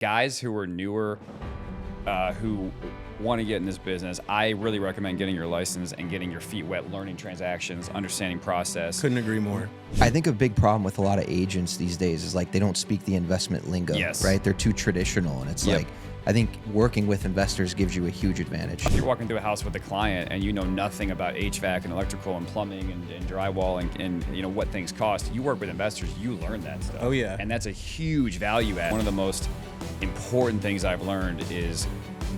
guys who are newer, who want to get in this business, I really recommend getting your license and getting your feet wet, learning transactions, understanding process. Couldn't agree more. I think a big problem with a lot of agents these days is like they don't speak the investment lingo, Yes. right? They're too traditional, and it's Yep. like, I think working with investors gives you a huge advantage. If you're walking through a house with a client and you know nothing about HVAC and electrical and plumbing and drywall and you know what things cost, you work with investors, you learn that stuff. Oh, yeah. And that's a huge value add. One of the most important things I've learned is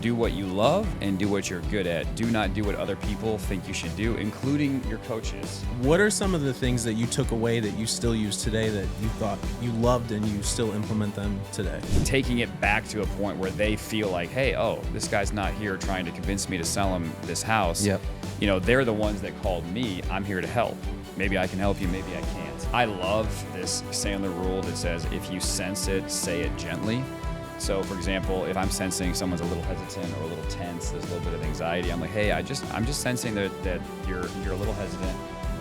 do what you love and do what you're good at. Do not do what other people think you should do, including your coaches. What are some of the things that you took away that you still use today that you thought you loved and you still implement them today? Taking it back to a point where they feel like, hey, oh, this guy's not here trying to convince me to sell him this house. Yep. You know, they're the ones that called me. I'm here to help. Maybe I can help you, maybe I can't. I love this Sandler rule that says if you sense it, say it gently. So, for example, if I'm sensing someone's a little hesitant or a little tense, there's a little bit of anxiety, I'm like, hey, I'm just sensing that you're a little hesitant.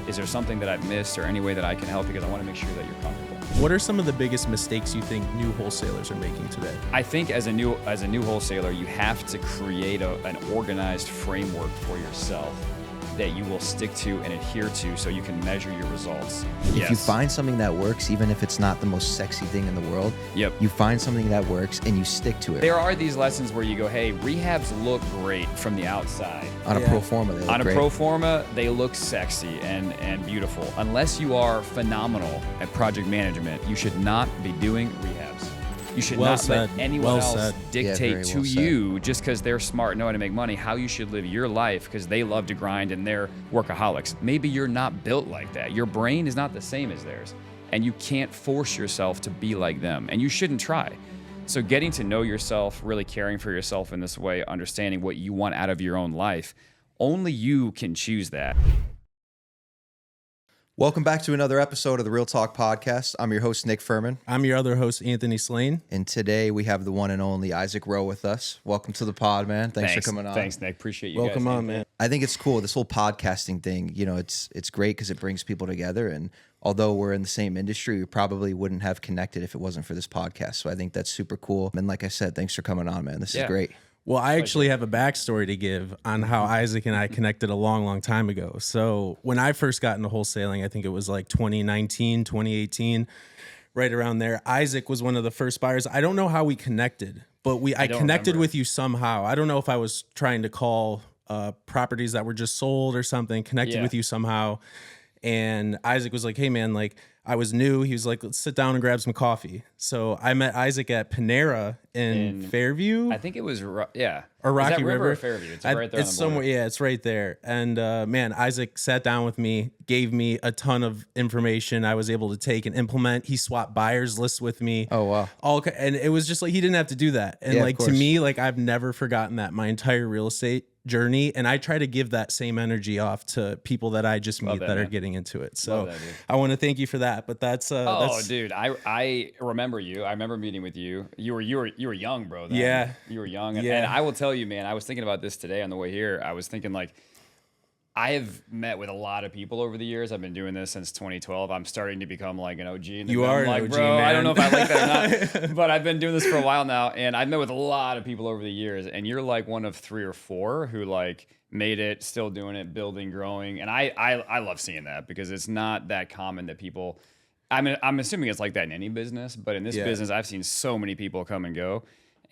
Is there something that I've missed or any way that I can help? Because I want to make sure that you're comfortable. What are some of the biggest mistakes you think new wholesalers are making today? I think as a new wholesaler, you have to create an organized framework for yourself that you will stick to and adhere to so you can measure your results. If you find something that works, even if it's not the most sexy thing in the world, Yep. you find something that works and you stick to it. There are these lessons where you go, hey, rehabs look great from the outside. On a Yeah. pro forma, they look On a great. pro forma, they look sexy and beautiful. Unless you are phenomenal at project management, you should not be doing rehabs. You should Well not said. let anyone Well else said. dictate very to well said. you just because they're smart, know how to make money, how you should live your life because they love to grind and they're workaholics. Maybe you're not built like that. Your brain is not the same as theirs, and you can't force yourself to be like them, and you shouldn't try. So getting to know yourself, really caring for yourself in this way, understanding what you want out of your own life, only you can choose that. Welcome back to another episode of the Real Talk Podcast. I'm your host, Nick Furman, I'm your other host, Anthony Slane. and today we have the one and only Isaac Rowe with us. Welcome to the pod, man. Thanks for coming on. Thanks, Nick. Appreciate you Welcome guys. on, man. I think it's cool, this whole podcasting thing. You know, it's great because it brings people together, and although we're in the same industry, we probably wouldn't have connected if it wasn't for this podcast. So I think that's super cool. And like I said, thanks for coming on, man. This is Yeah. great. Well, I actually have a backstory to give on how Isaac and I connected a long, long time ago. So when I first got into wholesaling, I think it was like 2019, 2018, right around there. Isaac was one of the first buyers. I don't know how we connected, but I don't connected remember. with you somehow. I don't know if I was trying to call properties that were just sold or something, connected Yeah. with you somehow. And Isaac was like, hey, man, like, I was new. He was like, let's sit down and grab some coffee. So I met Isaac at Panera in Fairview. I think it was, yeah. Or Is Rocky that River or Fairview? It's right there on the It's somewhere. border. Yeah, it's right there. And man, Isaac sat down with me, gave me a ton of information I was able to take and implement. He swapped buyers lists with me. Oh, wow. And it was just like he didn't have to do that. And Yeah, of like to course. me, like I've never forgotten that my entire real estate journey, and I try to give that same energy off to people that I just meet that, that are man. getting into it. So Love that, dude. I want to thank you for that. But that's Oh, dude, I remember you. I remember meeting with you. You were young, bro. Then. Yeah. You were young. Yeah. And I will tell you, man, I was thinking about this today on the way here. I was thinking like, I have met with a lot of people over the years. I've been doing this since 2012. I'm starting to become like an OG. In the You game. are I'm an like, OG, bro, I don't know man. if I like that or not, but I've been doing this for a while now, and I've met with a lot of people over the years. And you're like one of 3 or 4 who like made it, still doing it, building, growing. And I love seeing that because it's not that common that people. I mean, I'm assuming it's like that in any business, but in this Yeah. business, I've seen so many people come and go.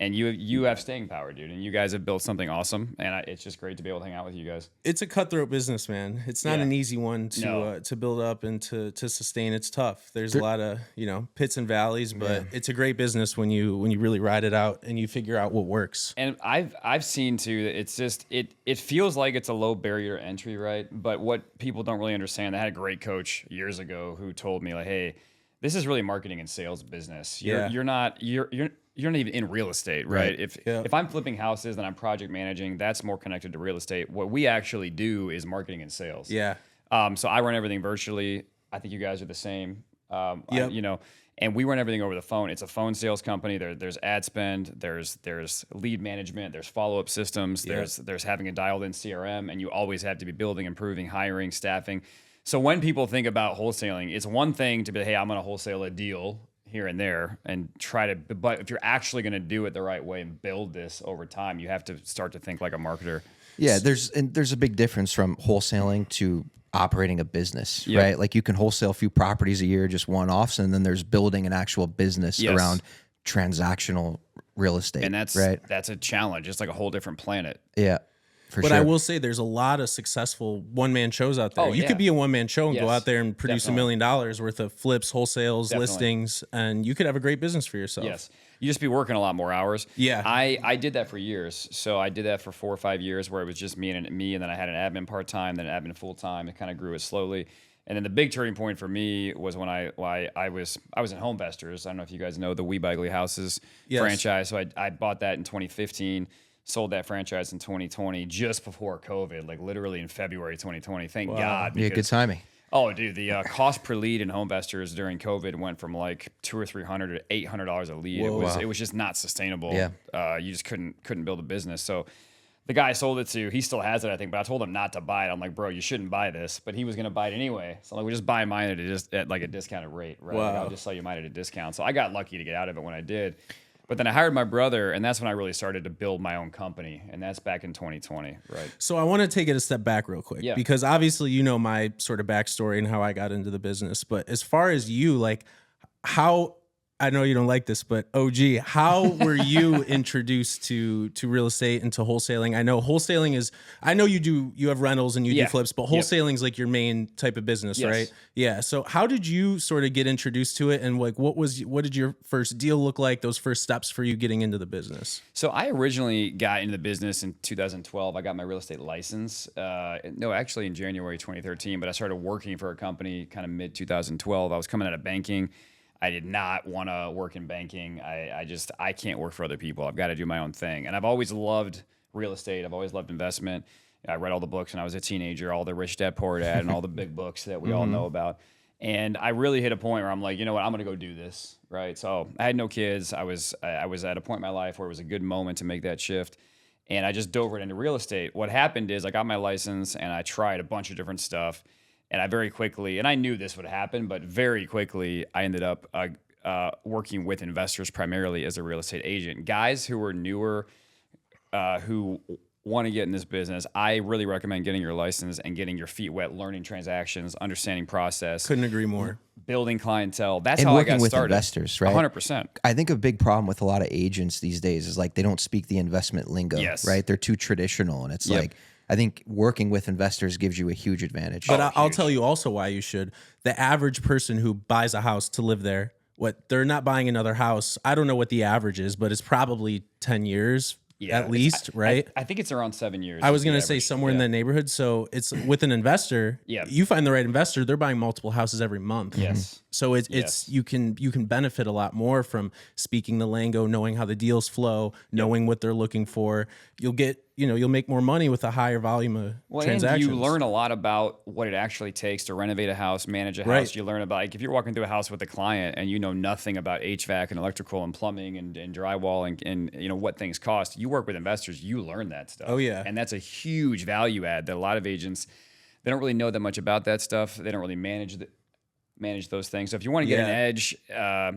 And you have staying power, dude. And you guys have built something awesome. And it's just great to be able to hang out with you guys. It's a cutthroat business, man. It's not Yeah. an easy one to No. to build up and to sustain. It's tough. There's a lot of pits and valleys, but it's a great business when you really ride it out and you figure out what works. And I've seen too that it's just it feels like it's a low barrier to entry, right? But what people don't really understand, I had a great coach years ago who told me like, hey, this is really marketing and sales business. You're not even in real estate, right? If I'm flipping houses and I'm project managing, that's more connected to real estate. What we actually do is marketing and sales. Yeah. So I run everything virtually. I think you guys are the same. Yep. And we run everything over the phone. It's a phone sales company. There's ad spend. There's lead management. There's follow up systems. There's having a dialed in CRM, and you always have to be building, improving, hiring, staffing. So when people think about wholesaling, it's one thing to be, hey, I'm going to wholesale a deal here and there and try to, but if you're actually going to do it the right way and build this over time, you have to start to think like a marketer. Yeah, there's a big difference from wholesaling to operating a business, Yep. right? Like you can wholesale a few properties a year, just one-offs, and then there's building an actual business Yes. around transactional real estate. And that's right. that's a challenge. It's like a whole different planet. Yeah, for But sure. I will say there's a lot of successful one-man shows out there. Oh, You yeah. could be a one-man show and go Yes, out there and produce definitely. $1 million worth of flips, wholesales, Definitely. listings, and you could have a great business for yourself. Yes. You just be working a lot more hours. Yeah. I did that for years. So I did that for 4 or 5 years where it was just me, and then I had an admin part-time, then an admin full-time. It kind of grew it slowly. And then the big turning point for me was when I was in Homevestors. I don't know if you guys know the We Buy Ugly Houses Yes. franchise. So I bought that in 2015, sold that franchise in 2020, just before COVID, like literally in February 2020. Thank God. Yeah, good because- timing. Oh, dude, the cost per lead in Homevestors during COVID went from like $200 or $300 to $800 a lead. Whoa. It was just not sustainable. Yeah. You just couldn't build a business. So the guy I sold it to, he still has it, I think, but I told him not to buy it. I'm like, bro, you shouldn't buy this, but he was gonna buy it anyway. So I'm like, we just buy mine at like a discounted rate, right? Like, Wow. I'll just sell you mine at a discount. So I got lucky to get out of it when I did. But then I hired my brother, and that's when I really started to build my own company, and that's back in 2020, right? So I want to take it a step back real quick Yeah. because obviously you know my sort of backstory and how I got into the business. But as far as you, like how I know you don't like this, but OG, how were you introduced to real estate and to wholesaling? I know wholesaling is I know you have rentals and you Yeah. do flips, but Yep. wholesaling is like your main type of business, Yes. right? Yeah. So how did you sort of get introduced to it, and like what did your first deal look like? Those first steps for you getting into the business? So I originally got into the business in 2012. I got my real estate license. No, actually in January 2013, but I started working for a company kind of mid 2012. I was coming out of banking. I did not want to work in banking. I can't work for other people. I've got to do my own thing. And I've always loved real estate. I've always loved investment. I read all the books when I was a teenager, all the Rich Dad Poor Dad and all the big books that we all know about. And I really hit a point where I'm like, you know what, I'm going to go do this, right? So I had no kids. I was at a point in my life where it was a good moment to make that shift. And I just dove right into real estate. What happened is I got my license and I tried a bunch of different stuff. And I very quickly, and I knew this would happen, but very quickly I ended up working with investors primarily as a real estate agent. Guys who are newer, who want to get in this business, I really recommend getting your license and getting your feet wet, learning transactions, understanding process, Couldn't agree more. building clientele. That's And how I working got with started. investors, right? 100%. I think a big problem with a lot of agents these days is like they don't speak the investment lingo, Yes. right? They're too traditional, and it's Yep. like I think working with investors gives you a huge advantage. But I'll huge. tell you also why you should. The average person who buys a house to live there, they're not buying another house. I don't know what the average is, but it's probably 10 years at least, right? I think it's around 7 years. I was is the going to say average. somewhere in Yeah. that neighborhood. So it's with an investor. Yeah. You find the right investor, they're buying multiple houses every month. Yes. So it's Yes. you can benefit a lot more from speaking the lingo, knowing how the deals flow, knowing what they're looking for. You'll make more money with a higher volume of transactions. And you learn a lot about what it actually takes to renovate a house, manage a house. Right. You learn about, like, if you're walking through a house with a client and you know nothing about HVAC and electrical and plumbing and drywall and you know what things cost, you work with investors, you learn that stuff. Oh, yeah. And that's a huge value add that a lot of agents, they don't really know that much about that stuff. They don't really manage those things. So if you want to get an edge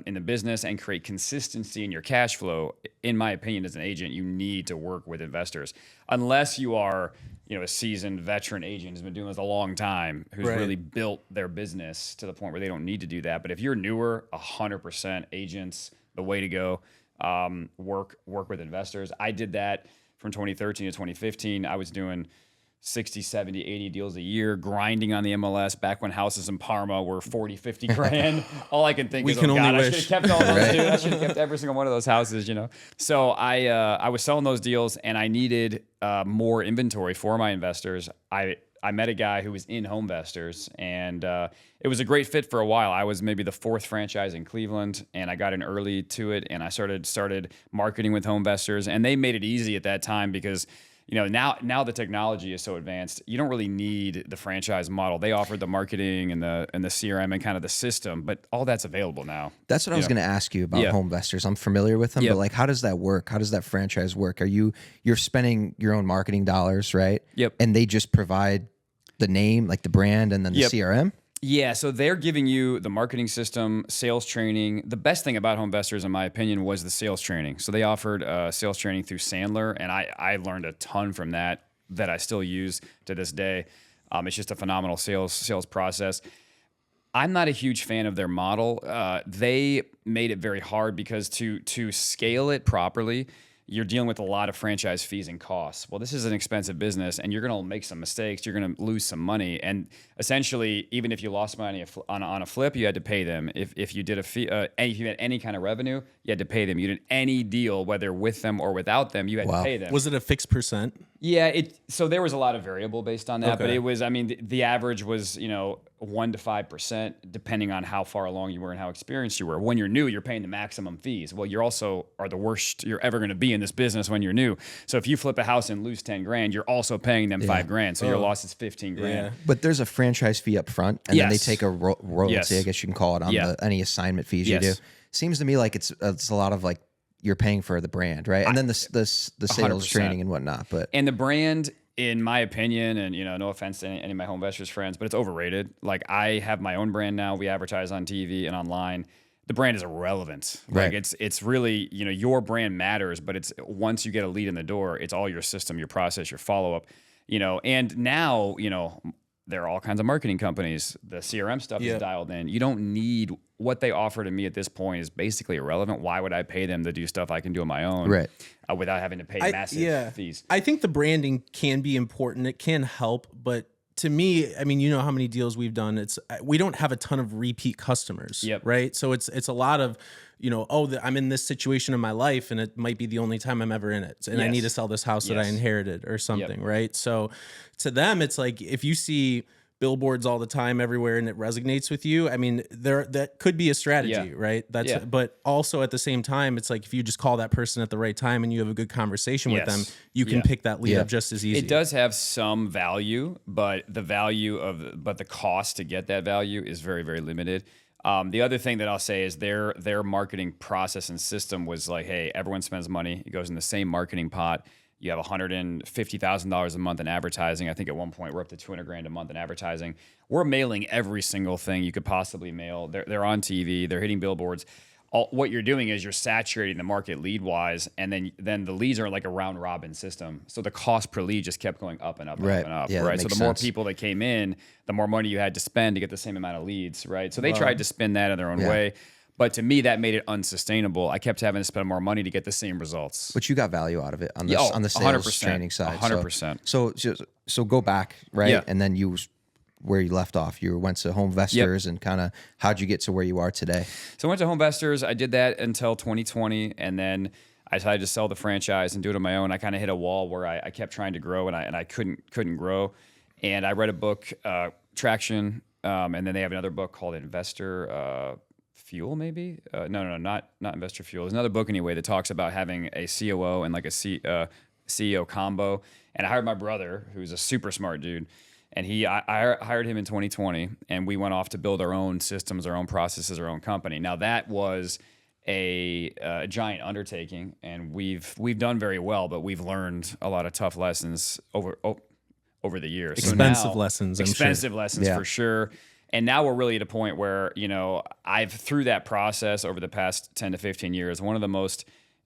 in the business and create consistency in your cash flow, in my opinion, as an agent, you need to work with investors. Unless you are, a seasoned veteran agent who's been doing this a long time, who's Right. really built their business to the point where they don't need to do that. But if you're newer, 100% agents, the way to go. Work with investors. I did that from 2013 to 2015. I was doing 60, 70, 80 deals a year, grinding on the MLS back when houses in Parma were 40, 50 grand. All I can think is, can oh only God, I wish. should have kept all those, dude. I should have kept every single one of those houses, So I was selling those deals and I needed more inventory for my investors. I met a guy who was in Homevestors, and it was a great fit for a while. I was maybe the fourth franchise in Cleveland, and I got in early to it, and I started marketing with Homevestors, and they made it easy at that time because now the technology is so advanced. You don't really need the franchise model. They offered the marketing and the CRM and kind of the system, but all that's available now. That's what I was going to ask you about Yeah. Homevestors. I'm familiar with them, Yep. but like, how does that work? How does that franchise work? You're spending your own marketing dollars, right? Yep. And they just provide the name, like the brand, and then the Yep. CRM. Yeah, so they're giving you the marketing system, sales training. The best thing about Home Investors, in my opinion, was the sales training. So they offered sales training through Sandler, and I learned a ton from that I still use to this day. It's just a phenomenal sales process. I'm not a huge fan of their model. They made it very hard because to scale it properly, you're dealing with a lot of franchise fees and costs. Well, this is an expensive business, and you're going to make some mistakes. You're going to lose some money, and essentially, even if you lost money on a flip, you had to pay them. If you did a fee, if you had any kind of revenue, you had to pay them. You did any deal, whether with them or without them, you had to pay them. Was it a fixed percent? Yeah, so there was a lot of variable based on that, but Okay. it was, I mean, the average was, 1 to 5%, depending on how far along you were and how experienced you were. When you're new, you're paying the maximum fees. Well, you're also are the worst you're ever going to be in this business when you're new. So if you flip a house and lose 10 grand, you're also paying them 5 grand. So your loss is 15 grand. Yeah. But there's a franchise fee up front, and then they take a royalty, Yes. I guess you can call it, on any assignment fees you Yes. do. Seems to me like it's a lot of like you're paying for the brand, right? And then the sales 100%. training and whatnot. But And the brand, in my opinion, and no offense to any of my Home Investors friends, but it's overrated. Like, I have my own brand now. We advertise on TV and online. The brand is irrelevant. Like, Right. it's really, your brand matters, but it's once you get a lead in the door, it's all your system, your process, your follow-up, and now, there are all kinds of marketing companies. The CRM stuff is dialed in. You don't need what they offer to me at this point is basically irrelevant. Why would I pay them to do stuff I can do on my own, Right. Without having to pay massive fees? I think the branding can be important. It can help, but to me, I mean, you know how many deals we've done. We don't have a ton of repeat customers, Yep. right? So it's a lot of, I'm in this situation in my life, and it might be the only time I'm ever in it, and I need to sell this house that I inherited or something, right? So to them, it's like if you see billboards all the time everywhere and it resonates with you, I mean, that could be a strategy, right? But also at the same time, it's like if you just call that person at the right time and you have a good conversation with them, you can pick that lead up just as easy. It does have some value, but the cost to get that value is very, very limited. The other thing that I'll say is their marketing process and system was like, hey, everyone spends money. It goes in the same marketing pot. You have $150,000 a month in advertising. I think at one point we're up to 200 grand a month in advertising. We're mailing every single thing you could possibly mail. They're on TV. They're hitting billboards. What you're doing is you're saturating the market lead wise, and then the leads are like a round robin system. So the cost per lead just kept going up and up and up and up. Yeah, right. So makes the more sense. people that came in, the more money you had to spend to get the same amount of leads. Right. So they tried to spin that in their own way. But to me, that made it unsustainable. I kept having to spend more money to get the same results. But you got value out of it on the Yeah, on the sales 100%, training side. 100%. So go back, right? Yeah. And then where you left off. You went to Home Investors and kind of how'd you get to where you are today? So I went to Home Investors. I did that until 2020, and then I decided to sell the franchise and do it on my own. I kind of hit a wall where I kept trying to grow, and I couldn't grow. And I read a book, Traction, and then they have another book called Investor Fuel, maybe? No, not Investor Fuel. There's another book anyway that talks about having a COO and like a CEO combo. And I hired my brother, who's a super smart dude, and I hired him in 2020, and we went off to build our own systems, our own processes, our own company. Now that was a giant undertaking, and we've done very well, but we've learned a lot of tough lessons over the years. Expensive lessons, I'm sure. Expensive lessons for sure. And now we're really at a point where, I've through that process over the past 10 to 15 years, one of the most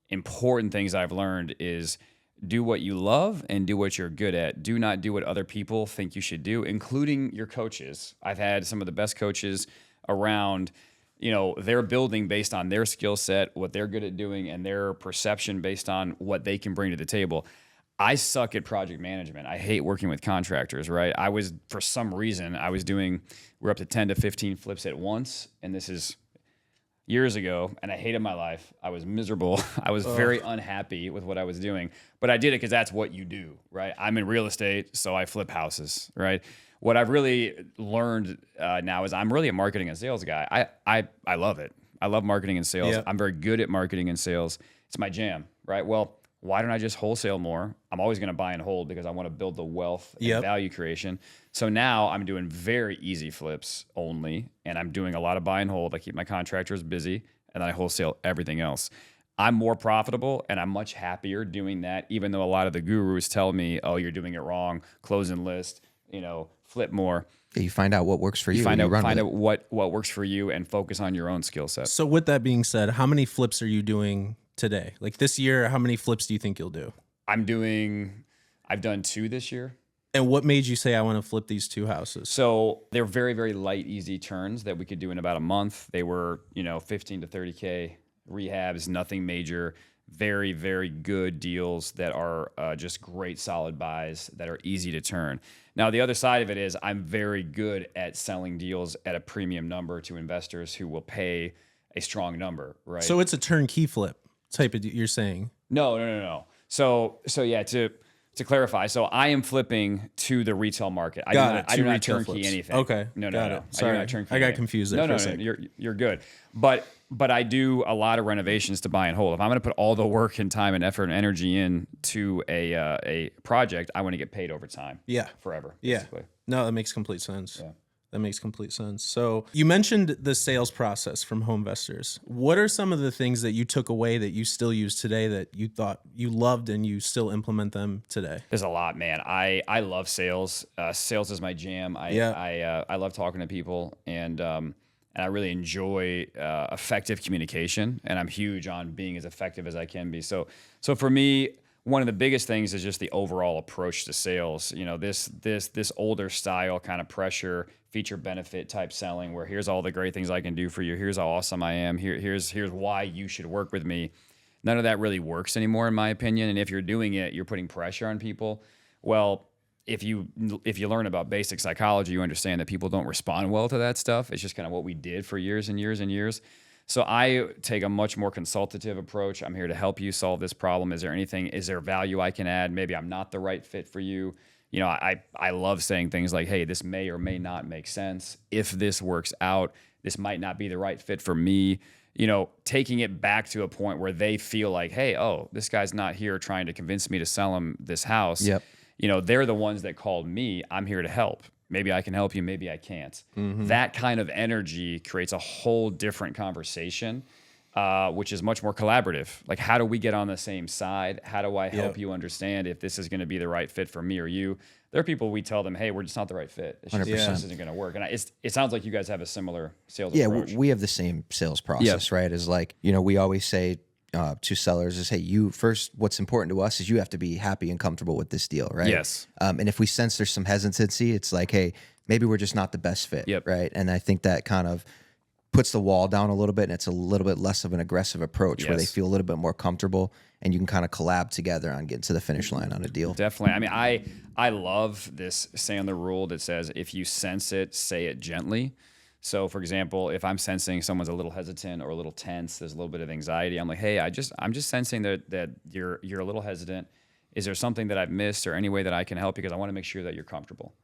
important things I've learned is do what you love and do what you're good at. Do not do what other people think you should do, including your coaches. I've had some of the best coaches around, they're building based on their skill set, what they're good at doing, and their perception based on what they can bring to the table. I suck at project management. I hate working with contractors, right? For some reason, we're up to 10 to 15 flips at once. And this is years ago. And I hated my life. I was miserable. I was very unhappy with what I was doing. But I did it because that's what you do, right? I'm in real estate, so I flip houses, right? What I've really learned now is I'm really a marketing and sales guy. I love it. I love marketing and sales. Yeah. I'm very good at marketing and sales. It's my jam, right? Well, why don't I just wholesale more? I'm always going to buy and hold because I want to build the wealth and value creation. So now I'm doing very easy flips only, and I'm doing a lot of buy and hold. I keep my contractors busy, and then I wholesale everything else. I'm more profitable, and I'm much happier doing that, even though a lot of the gurus tell me, oh, you're doing it wrong, close and list, flip more. Yeah, you find out what works for you. Find and you run out with it. what works for you and focus on your own skill set. So with that being said, how many flips are you doing today? Like this year, how many flips do you think you'll do? I've done 2 this year. And what made you say I want to flip these 2 houses? So they're very, very light, easy turns that we could do in about a month. They were, 15 to 30K rehabs, nothing major, very, very good deals that are just great solid buys that are easy to turn. Now, the other side of it is I'm very good at selling deals at a premium number to investors who will pay a strong number, right? So it's a turnkey flip type of, you're saying? No. So yeah, to clarify, so I am flipping to the retail market. I do not turnkey flips. anything. Okay. No. Sorry. I do not turnkey I got anything. confused there. No. You're good. But I do a lot of renovations to buy and hold. If I'm going to put all the work and time and effort and energy in to a project, I want to get paid over time. Yeah. Forever. Yeah. Basically. No, that makes complete sense. Yeah. That makes complete sense. So you mentioned the sales process from Homevestors. What are some of the things that you took away that you still use today that you thought you loved and you still implement them today? There's a lot, man. I love sales. Sales is my jam. I love talking to people, and I really enjoy effective communication. And I'm huge on being as effective as I can be. So for me, one of the biggest things is just the overall approach to sales. This older style kind of pressure, feature benefit type selling, where here's all the great things I can do for you. Here's how awesome I am. Here's why you should work with me. None of that really works anymore, in my opinion. And if you're doing it, you're putting pressure on people. Well, if you learn about basic psychology, you understand that people don't respond well to that stuff. It's just kind of what we did for years and years and years. So I take a much more consultative approach. I'm here to help you solve this problem. Is there value I can add? Maybe I'm not the right fit for you. I love saying things like, hey, this may or may not make sense. If this works out, this might not be the right fit for me. Taking it back to a point where they feel like, hey, oh, this guy's not here trying to convince me to sell him this house. Yep. They're the ones that called me. I'm here to help. Maybe I can help you. Maybe I can't. That kind of energy creates a whole different conversation, which is much more collaborative. Like, how do we get on the same side? How do I help you understand if this is going to be the right fit for me or you? There are people we tell them, hey, we're just not the right fit. It's just, this isn't going to work. And it sounds like you guys have a similar sales approach. We have the same sales process, right? Is like, we always say to sellers is, hey, you first, what's important to us is you have to be happy and comfortable with this deal, right? Yes. And if we sense there's some hesitancy, it's like, hey, maybe we're just not the best fit, right? And I think that kind of puts the wall down a little bit, and it's a little bit less of an aggressive approach where they feel a little bit more comfortable, and you can kind of collab together on getting to the finish line on a deal. Definitely. I mean, I love this saying the rule that says, if you sense it, say it gently. So, for example, if I'm sensing someone's a little hesitant or a little tense, there's a little bit of anxiety, I'm like, hey, I'm just sensing that you're a little hesitant. Is there something that I've missed or any way that I can help? Because I want to make sure that you're comfortable.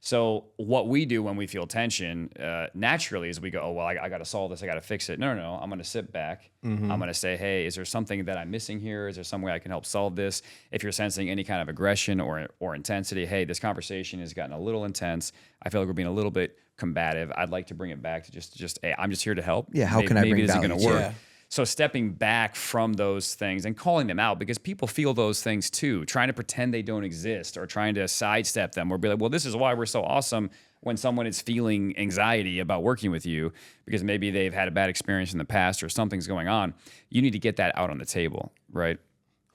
So what we do when we feel tension, naturally, is we go, oh, well, I got to solve this. I got to fix it. No. I'm going to sit back. I'm going to say, hey, is there something that I'm missing here? Is there some way I can help solve this? If you're sensing any kind of aggression or intensity, hey, this conversation has gotten a little intense. I feel like we're being a little bit combative. I'd like to bring it back to just hey, I'm just here to help. Yeah, how can I bring maybe this value? is going to work. Yeah. So stepping back from those things and calling them out, because people feel those things too, trying to pretend they don't exist or trying to sidestep them or be like, well, this is why we're so awesome, when someone is feeling anxiety about working with you because maybe they've had a bad experience in the past or something's going on. You need to get that out on the table, right?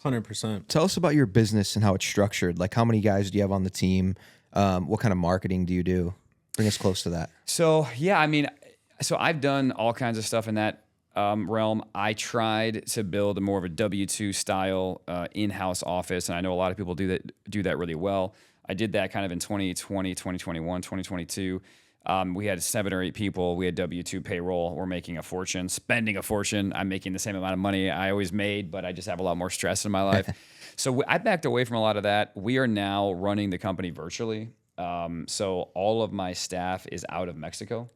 100%. Tell us about your business and how it's structured. Like, how many guys do you have on the team? What kind of marketing do you do? Bring us close to that. So, yeah, I mean, I've done all kinds of stuff in that realm. I tried to build a more of a W-2 style in-house office, and I know a lot of people do that really well. I did that kind of in 2020, 2021, 2022. We had 7 or 8 people. We had W-2 payroll. We're making a fortune, spending a fortune. I'm making the same amount of money I always made, but I just have a lot more stress in my life. So I backed away from a lot of that. We are now running the company virtually. So all of my staff is out of Mexico.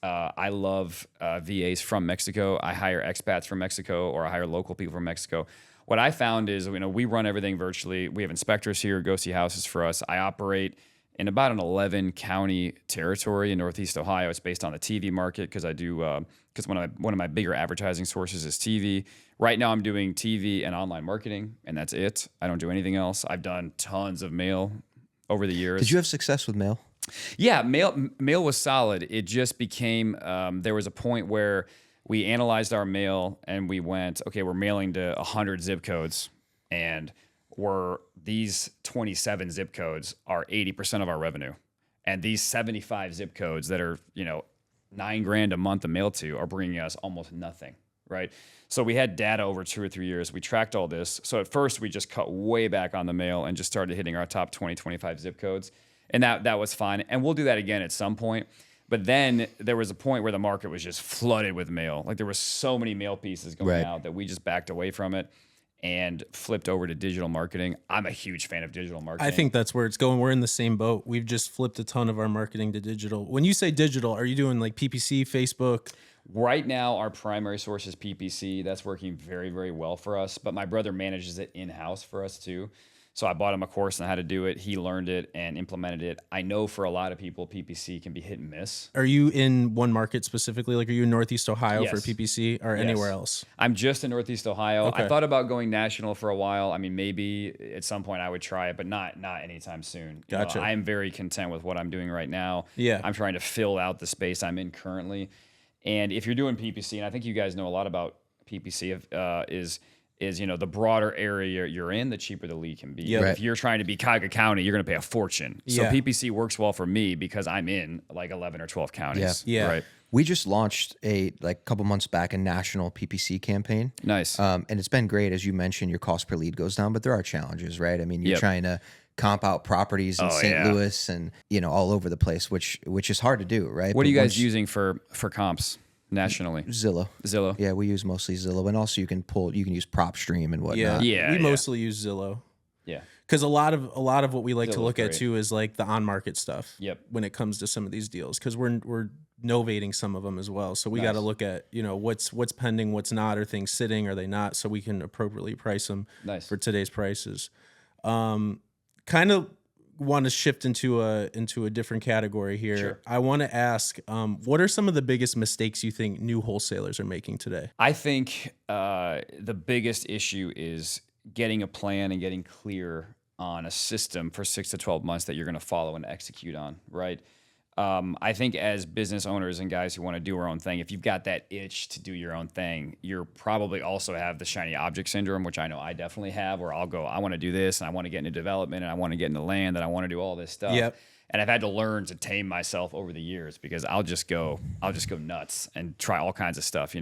I love VAs from Mexico. I hire expats from Mexico, or I hire local people from Mexico. What I found is, we run everything virtually. We have inspectors here, go see houses for us. I operate in about an 11 county territory in Northeast Ohio. It's based on the TV market because because one of my bigger advertising sources is TV. Right now I'm doing TV and online marketing, and that's it. I don't do anything else. I've done tons of mail over the years. Did you have success with mail? Yeah, mail was solid. It just became there was a point where we analyzed our mail and we went, okay, we're mailing to 100 zip codes, and these 27 zip codes are 80% of our revenue, and these 75 zip codes that are $9,000 a month to mail to are bringing us almost nothing, right? So we had data over 2 or 3 years. We tracked all this. So at first we just cut way back on the mail and just started hitting our top 20, 25 zip codes. And that was fine. And we'll do that again at some point. But then there was a point where the market was just flooded with mail. Like there were so many mail pieces going out that we just backed away from it and flipped over to digital marketing. I'm a huge fan of digital marketing. I think that's where it's going. We're in the same boat. We've just flipped a ton of our marketing to digital. When you say digital, are you doing like PPC, Facebook? Right now, our primary source is PPC. That's working very, very well for us. But my brother manages it in-house for us too. So I bought him a course on how to do it. He learned it and implemented it. I know for a lot of people, PPC can be hit and miss. Are you in one market specifically? Like, are you in Northeast Ohio Yes. for PPC or anywhere else? I'm just in Northeast Ohio. Okay. I thought about going national for a while. I mean, maybe at some point I would try it, but not anytime soon. Gotcha. I am very content with what I'm doing right now. Yeah. I'm trying to fill out the space I'm in currently. And if you're doing PPC, and I think you guys know a lot about PPC, is the broader area you're in, the cheaper the lead can be. Yeah. Right. If you're trying to be Cuyahoga County, you're going to pay a fortune. So Yeah. PPC works well for me because I'm in like 11 or 12 counties. Yeah. Right. We just launched a couple months back a national PPC campaign. Nice. And it's been great. As you mentioned, your cost per lead goes down, but there are challenges, right? I mean, you're trying to comp out properties in St. Louis and all over the place, which is hard to do, right? What are you guys using for comps nationally? Zillow. Yeah, we use mostly Zillow, and also you can use PropStream and whatnot. We mostly use Zillow. Yeah. Because a lot of what we like to Zillow's look at great. too is like the on market stuff. Yep. When it comes to some of these deals, because we're novating some of them as well, so we got to look at what's pending, what's not, are things sitting, are they not, so we can appropriately price them for today's prices. Kind of want to shift into a different category here. Sure. I want to ask, what are some of the biggest mistakes you think new wholesalers are making today? I think the biggest issue is getting a plan and getting clear on a system for 6 to 12 months that you're going to follow and execute on, right? I think as business owners and guys who want to do our own thing, if you've got that itch to do your own thing, you're probably also have the shiny object syndrome, which I know I definitely have, where I'll go, I want to do this and I want to get into development and I want to get into land and I want to do all this stuff. Yep. And I've had to learn to tame myself over the years because I'll just go nuts and try all kinds of stuff,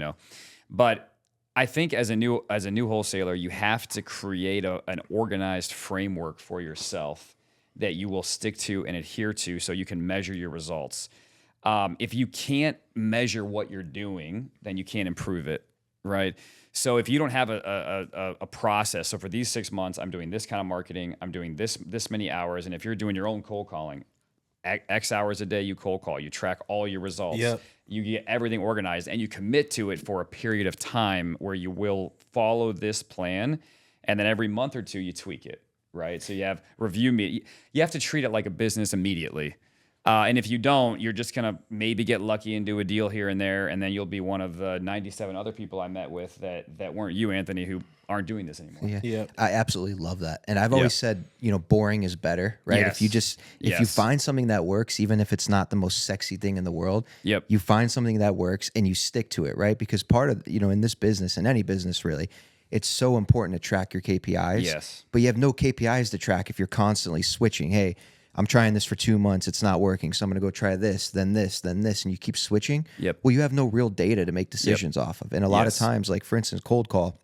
But I think as a new wholesaler, you have to create an organized framework for yourself that you will stick to and adhere to so you can measure your results. If you can't measure what you're doing, then you can't improve it, right? So if you don't have a process, so for these 6 months, I'm doing this kind of marketing, I'm doing this many hours, and if you're doing your own cold calling, X hours a day you cold call, you track all your results, you get everything organized, and you commit to it for a period of time where you will follow this plan, and then every month or two you tweak it. Right. So you have review me. You have to treat it like a business immediately. And if you don't, you're just going to maybe get lucky and do a deal here and there. And then you'll be one of the 97 other people I met with that weren't you, Anthony, who aren't doing this anymore. Yeah. I absolutely love that. And I've always said, boring is better, right? Yes. If you find something that works, even if it's not the most sexy thing in the world, you find something that works and you stick to it, right? Because part of, in this business and any business really, it's so important to track your KPIs. Yes. But you have no KPIs to track if you're constantly switching. Hey, I'm trying this for 2 months. It's not working. So I'm going to go try this, then this, then this. And you keep switching. Yep. Well, you have no real data to make decisions off of. And a lot of times, like for instance, cold call,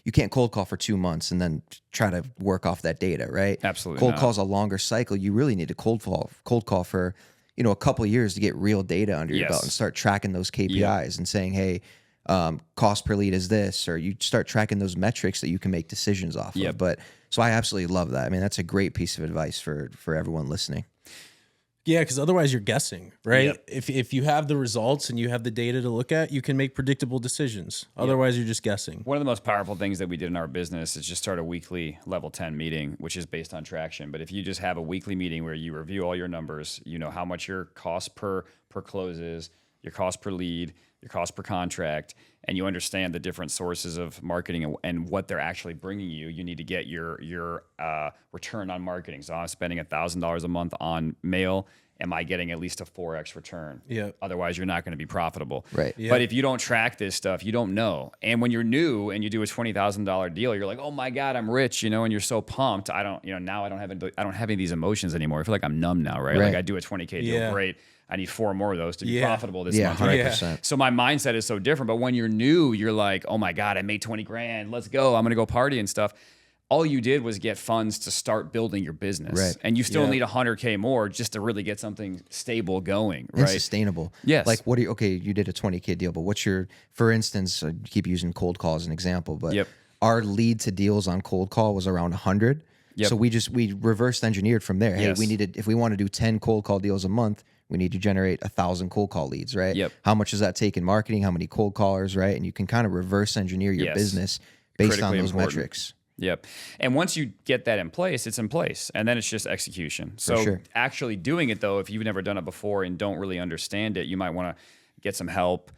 you can't cold call for 2 months and then try to work off that data, right? Absolutely Cold not. call's a longer cycle. You really need to cold call for, a couple of years to get real data under your belt and start tracking those KPIs and saying, hey, cost per lead is this, or you start tracking those metrics that you can make decisions off of. But so I absolutely love that. I mean, that's a great piece of advice for everyone listening. Yeah, because otherwise you're guessing, right? Yep. If you have the results and you have the data to look at, you can make predictable decisions. Otherwise, you're just guessing. One of the most powerful things that we did in our business is just start a weekly level 10 meeting, which is based on traction. But if you just have a weekly meeting where you review all your numbers, how much your cost per close is, your cost per lead, your cost per contract, and you understand the different sources of marketing and what they're actually bringing you, you need to get your return on marketing. So I'm spending $1,000 a month on mail. Am I getting at least a 4x return? Yeah. Otherwise, you're not going to be profitable. Right. Yeah. But if you don't track this stuff, you don't know. And when you're new and you do a $20,000 deal, you're like, oh my God, I'm rich, and you're so pumped. Now I don't have any of these emotions anymore. I feel like I'm numb now, right? Like I do a 20K deal, great. I need 4 more of those to be profitable this month. 100%. Right? So my mindset is so different. But when you're new, you're like, oh my God, I made 20 grand. Let's go. I'm going to go party and stuff. All you did was get funds to start building your business. Right. And you still need 100K more just to really get something stable going, right? And sustainable. Yes. Like you did a 20K deal, but what's your, for instance, I keep using cold call as an example, but our lead to deals on cold call was around 100. Yep. So we reversed engineered from there. Hey, if we want to do 10 cold call deals a month, we need to generate 1,000 cold call leads, right? Yep. How much does that take in marketing? How many cold callers, right? And you can kind of reverse engineer your business based on those metrics. Yep. And once you get that in place, it's in place. And then it's just execution. So actually doing it, though, if you've never done it before and don't really understand it, you might want to get some help,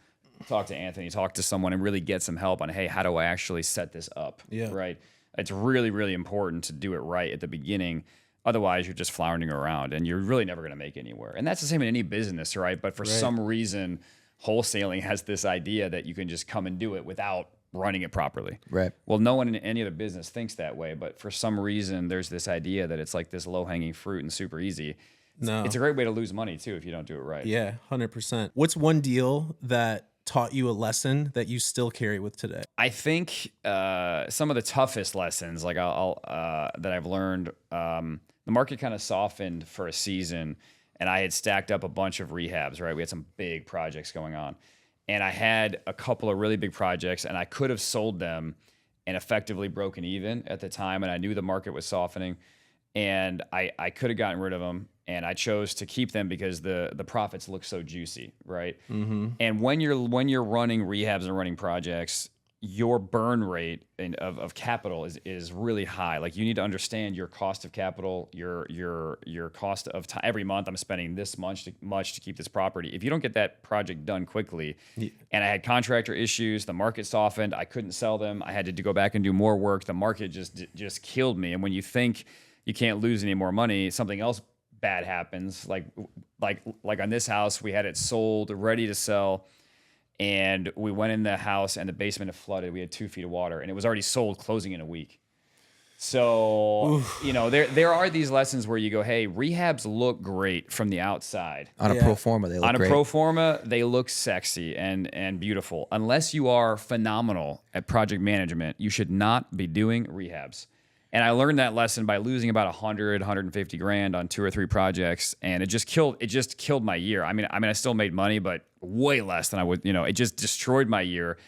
talk to Anthony, talk to someone, and really get some help on, hey, how do I actually set this up? Yeah. Right? It's really, really important to do it right at the beginning. Otherwise, you're just floundering around and you're really never going to make anywhere. And that's the same in any business, right? But for some reason, wholesaling has this idea that you can just come and do it without running it properly. Right. Well, no one in any other business thinks that way, but for some reason, there's this idea that it's like this low-hanging fruit and super easy. It's a great way to lose money, too, if you don't do it right. Yeah, 100%. What's one deal that taught you a lesson that you still carry with today? I think some of the toughest lessons, like that I've learned, the market kind of softened for a season, and I had stacked up a bunch of rehabs, right? We had some big projects going on. And I had a couple of really big projects, and I could have sold them and effectively broken even at the time. And I knew the market was softening, and I could have gotten rid of them. And I chose to keep them because the profits look so juicy, right? Mm-hmm. And when you're running rehabs and running projects, your burn rate of capital is really high. Like you need to understand your cost of capital, your cost of time. Every month I'm spending this much to keep this property. If you don't get that project done quickly, and I had contractor issues, the market softened, I couldn't sell them. I had to go back and do more work. The market just killed me. And when you think you can't lose any more money, something else bad happens. Like on this house, we had it sold, ready to sell. And we went in the house and the basement had flooded. We had 2 feet of water and it was already sold, closing in a week. So, there are these lessons where you go, hey, rehabs look great from the outside. On a pro forma, they look great. On a pro forma, they look sexy and beautiful. Unless you are phenomenal at project management, you should not be doing rehabs. And I learned that lesson by losing about 150 grand on 2 or 3 projects, and it just killed my year. I mean, I still made money, but way less than I would. It just destroyed my year.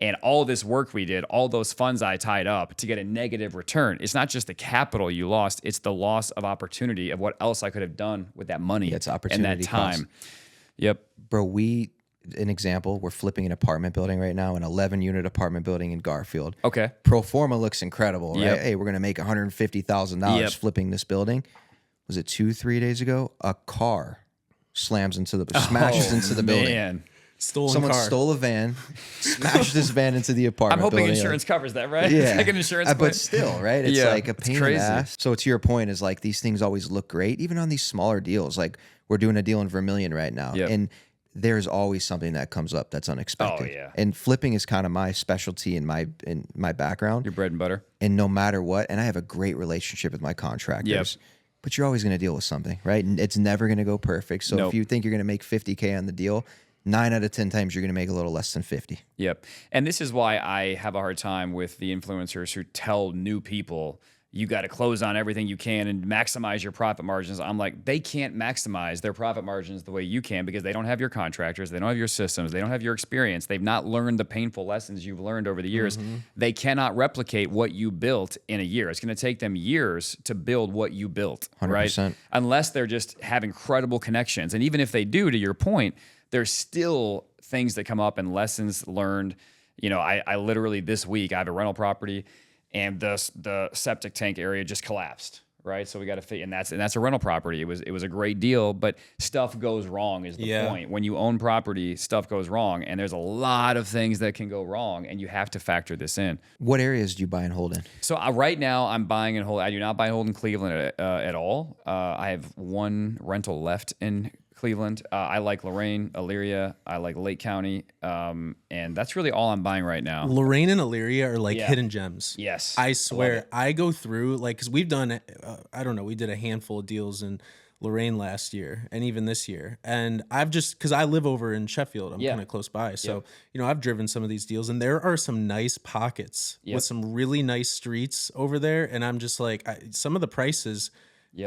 And all this work we did, all those funds I tied up to get a negative return. It's not just the capital you lost; it's the loss of opportunity of what else I could have done with that money it's opportunity and that time. Cost. Yep, bro. An example, we're flipping an apartment building right now, an 11-unit apartment building in Garfield. Okay. Pro forma looks incredible, right? Yep. Hey, we're going to make $150,000 flipping this building. Was it 2-3 days ago? A car smashes into the building. Man. Someone stole a van, smashed this van into the apartment I'm hoping building. insurance covers that, right? Yeah. It's like an insurance claim. But still, right? It's like a pain in the ass. So to your point is like these things always look great, even on these smaller deals. Like we're doing a deal in Vermilion right now. Yep. And there's always something that comes up that's unexpected. Oh, yeah. And flipping is kind of my specialty in my background. Your bread and butter. And no matter what, and I have a great relationship with my contractors. Yep. But you're always going to deal with something, right? And it's never going to go perfect. So if you think you're going to make $50K on the deal, 9 out of 10 times you're going to make a little less than 50. Yep. And this is why I have a hard time with the influencers who tell new people, you got to close on everything you can and maximize your profit margins. I'm like, they can't maximize their profit margins the way you can because they don't have your contractors, they don't have your systems, they don't have your experience. They've not learned the painful lessons you've learned over the years. Mm-hmm. They cannot replicate what you built in a year. It's going to take them years to build what you built, 100%. right? Unless they're just have incredible connections. And even if they do, to your point, there's still things that come up and lessons learned. I literally this week, I have a rental property and the septic tank area just collapsed, right? So we got to fit, and that's a rental property. It was a great deal, but stuff goes wrong is the point. When you own property, stuff goes wrong, and there's a lot of things that can go wrong, and you have to factor this in. What areas do you buy and hold in? So right now I'm buying and hold. I do not buy and hold in Cleveland at all. I have one rental left in Cleveland. I like Lorain, Elyria. I like Lake County. And that's really all I'm buying right now. Lorain and Elyria are like hidden gems. Yes. I swear. I go through, like, because we've done, I don't know, we did a handful of deals in Lorain last year and even this year. And I've just, because I live over in Sheffield, I'm kind of close by. So, you know, I've driven some of these deals and there are some nice pockets with some really nice streets over there. And I'm just like, some of the prices,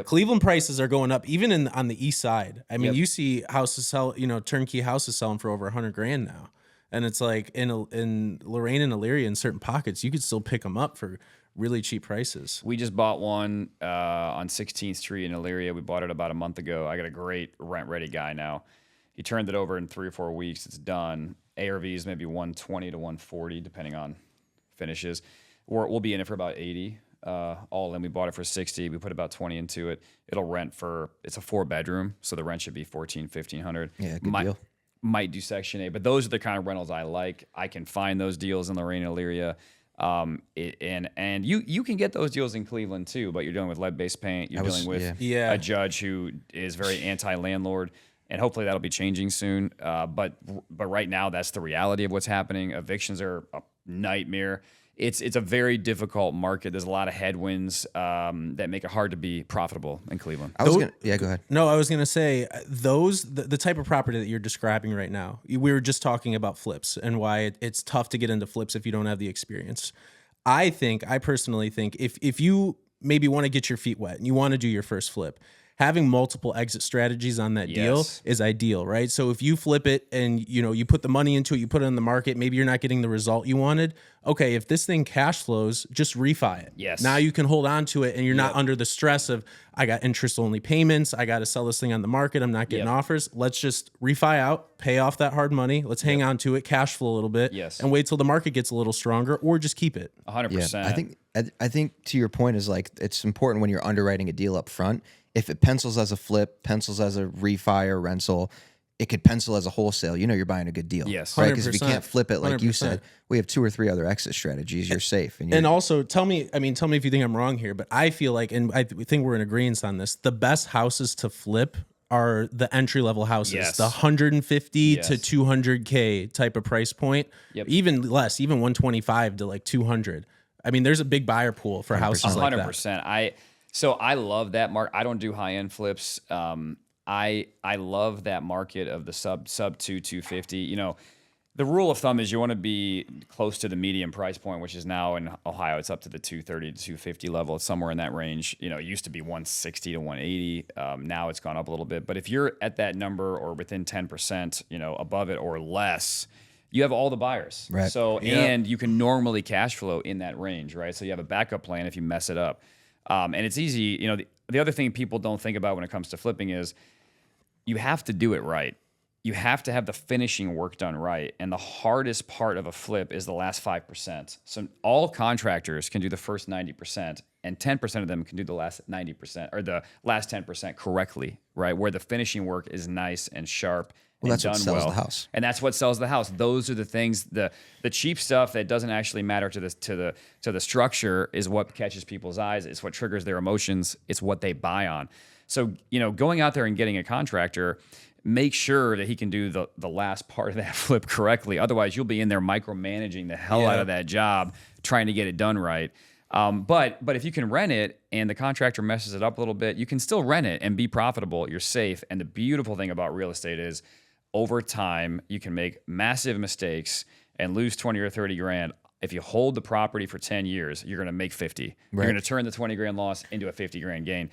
Cleveland prices are going up, even on the east side. I mean, you see houses sell, you know, turnkey houses selling for over $100,000 now, and it's like in Lorain and Elyria, in certain pockets, you could still pick them up for really cheap prices. We just bought one on 16th Street in Elyria. We bought it about a month ago. I got a great rent-ready guy now. He turned it over in 3 or 4 weeks. It's done. ARV is maybe 120 to 140, depending on finishes. We'll be in it for about 80. All in. We bought it for 60. We put about 20 into it. It'll rent for, it's a 4-bedroom, so the rent should be $1,400. Yeah, good deal. Might do Section 8, but those are the kind of rentals I like. I can find those deals in Lorain and Elyria. And you can get those deals in Cleveland too, but you're dealing with lead-based paint. You're dealing with a judge who is very anti-landlord, and hopefully that'll be changing soon. But right now, that's the reality of what's happening. Evictions are a nightmare. It's a very difficult market. There's a lot of headwinds that make it hard to be profitable in Cleveland. Go ahead. No, I was gonna say the type of property that you're describing right now. We were just talking about flips and why it's tough to get into flips if you don't have the experience. I personally think if you maybe want to get your feet wet and you want to do your first flip, having multiple exit strategies on that deal is ideal, right? So if you flip it and you put the money into it, you put it on the market, maybe you're not getting the result you wanted. Okay, if this thing cash flows, just refi it. Yes. Now you can hold on to it and you're not under the stress of, I got interest only payments, I got to sell this thing on the market, I'm not getting offers. Let's just refi out, pay off that hard money, let's hang on to it, cash flow a little bit, and wait till the market gets a little stronger, or just keep it. 100%. Yeah. I think to your point is, like, it's important when you're underwriting a deal up front. If it pencils as a flip, pencils as a refi or rental, it could pencil as a wholesale. You know you're buying a good deal. Yes. Right? Because if you can't flip it, like 100%. you said, we have 2 or 3 other exit strategies. You're safe. And also, tell me if you think I'm wrong here, but I feel like, and I think we're in agreement on this, the best houses to flip are the entry-level houses, the 150 to 200K type of price point, even less, even 125 to like 200. I mean, there's a big buyer pool for houses like that. 100%. So I love that market. I don't do high-end flips. I love that market of the sub 250. You know, the rule of thumb is you want to be close to the median price point, which is now in Ohio, it's up to the 230 to 250 level. It's somewhere in that range. You know, it used to be 160 to 180. Now it's gone up a little bit. But if you're at that number or within 10%, above it or less, you have all the buyers. Right. So, and you can normally cash flow in that range, right? So you have a backup plan if you mess it up. And it's easy. The other thing people don't think about when it comes to flipping is you have to do it right. You have to have the finishing work done right. And the hardest part of a flip is the last 5%. So all contractors can do the first 90%, and 10% of them can do the last 90% or the last 10% correctly, right? Where the finishing work is nice and sharp. Well, that's what sells the house. And that's what sells the house. Those are the things, the cheap stuff that doesn't actually matter to the structure is what catches people's eyes. It's what triggers their emotions. It's what they buy on. So, going out there and getting a contractor, make sure that he can do the last part of that flip correctly. Otherwise, you'll be in there micromanaging the hell out of that job, trying to get it done right. But if you can rent it and the contractor messes it up a little bit, you can still rent it and be profitable. You're safe. And the beautiful thing about real estate is, over time, you can make massive mistakes and lose 20 or 30 grand. If you hold the property for 10 years, you're going to make 50. Right. You're going to turn the 20 grand loss into a 50 grand gain.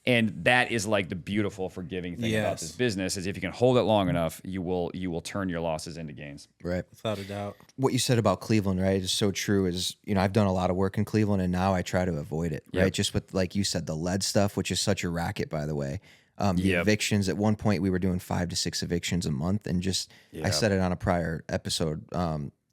And that is like the beautiful, forgiving thing about this business is if you can hold it long enough, you will turn your losses into gains. Right. Without a doubt. What you said about Cleveland, right, is so true. Is, I've done a lot of work in Cleveland and now I try to avoid it, right? Just with, like you said, the lead stuff, which is such a racket, by the way. The evictions, at one point we were doing 5 to 6 evictions a month, and I said it on a prior episode,